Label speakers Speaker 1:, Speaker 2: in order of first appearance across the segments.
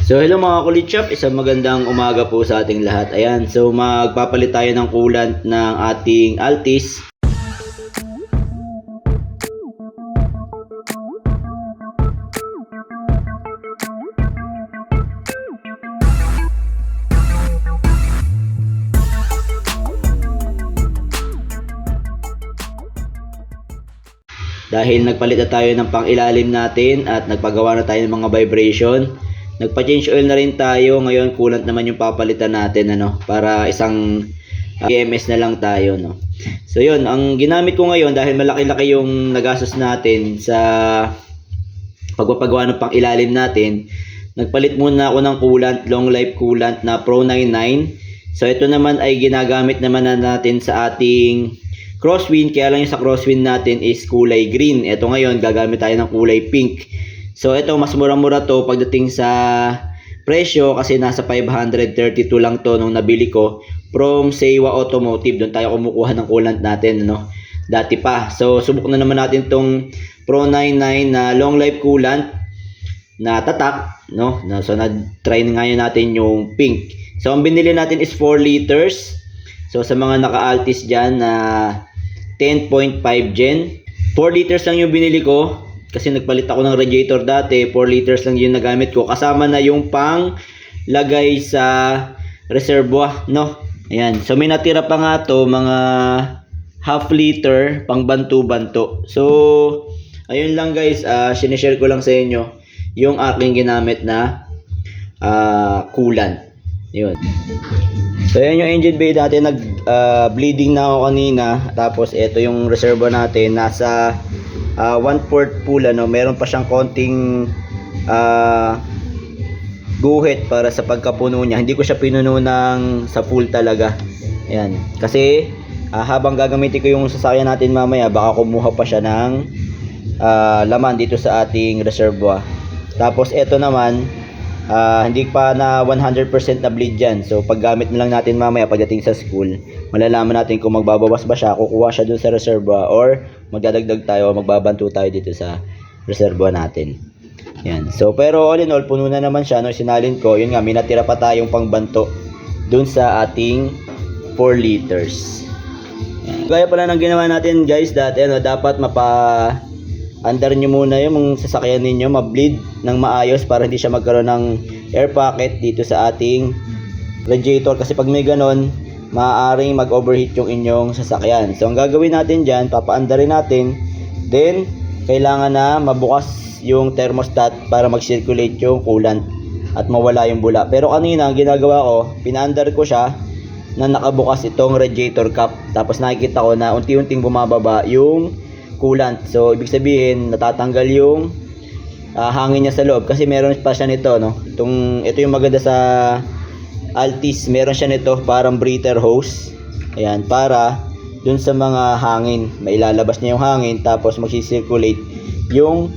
Speaker 1: So hello mga kulit shop, isang magandang umaga po sa ating lahat. Ayan, so magpapalit tayo ng coolant ng ating Altis. Dahil nagpalit na tayo ng pang-ilalim natin at nagpagawa na tayo ng mga vibration, nagpa-change oil na rin tayo. Ngayon coolant naman yung papalitan natin, para isang EMS na lang tayo, So yun, ang ginamit ko ngayon dahil malaki-laki yung nagastos natin sa pagpapagawa ng pang-ilalim natin, nagpalit muna ako ng coolant, long life coolant na Pro 99. So ito naman ay ginagamit naman na natin sa ating crosswind, kaya lang yung sa crosswind natin is kulay green. Ito ngayon gagamit tayo ng kulay pink. So ito mas mura-mura to pagdating sa presyo kasi nasa 532 lang to nung nabili ko from Seiwa Automotive. Doon tayo kumukuha ng coolant natin, dati pa. So subok na naman natin tong Pro 99 na long life coolant na tatak, So na-try na ngayon natin yung pink. So ang binili natin is 4 liters. So sa mga naka-Altis dyan na 10.5 gen, 4 liters lang yung binili ko kasi nagpalit ako ng radiator dati. 4 liters lang yung nagamit ko kasama na yung pang lagay sa reservoir, Ayan. So may natira pa nga to, mga half liter pang banto-banto. So ayun lang guys, sinishare ko lang sa inyo yung aking ginamit na coolant. Yun. So yan yung engine bay natin, bleeding na ako kanina. Tapos ito yung reservoir natin, nasa 1/4 full, meron pa siyang konting guhit para sa pagkapuno niya. Hindi ko siya pinuno sa full talaga. Ayan. Kasi habang gagamitin ko yung sasakyan natin mamaya, baka kumuha pa siya ng laman dito sa ating reservoir. Tapos ito naman, hindi pa na 100% na bleed yan. So paggamit na lang natin mamaya pagdating sa school, malalaman natin kung magbabawas ba siya, kukuha siya dun sa reservoir, or magdadagdag tayo, magbabanto tayo dito sa reservoir natin. Yan. So pero all in all, puno na naman siya. Sinalin ko, yun nga, may natira pa tayong pangbanto dun sa ating 4 liters. Yan. Gaya pala ng ginawa natin guys dati, dapat andar nyo muna yung sasakyan ninyo, ma-bleed ng maayos para hindi siya magkaroon ng air pocket dito sa ating radiator. Kasi pag may ganon, maaaring mag-overheat yung inyong sasakyan. So ang gagawin natin dyan, papaandarin natin, then kailangan na mabukas yung thermostat para mag-circulate yung coolant at mawala yung bula. Pero kanina ang ginagawa ko, pinaandar ko siya na nakabukas itong radiator cap. Tapos nakikita ko na unti-unting bumababa yung coolant. So ibig sabihin natatanggal yung hangin niya sa loob kasi meron pa siya nito, ito yung maganda sa Altis, meron siya nito parang breather hose. Ayan, para dun sa mga hangin, mailalabas niya yung hangin tapos mag-circulate yung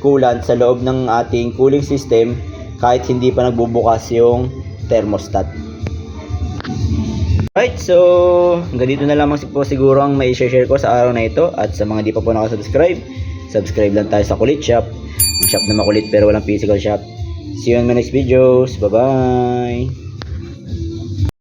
Speaker 1: coolant sa loob ng ating cooling system kahit hindi pa nagbubukas yung thermostat. Right, so hanggang dito na lamang po siguro ang may share ko sa araw na ito. At sa mga di pa po nakasubscribe, subscribe lang tayo sa Kulit Shop, ang shop na makulit pero walang physical shop. See you in my next videos. Bye bye.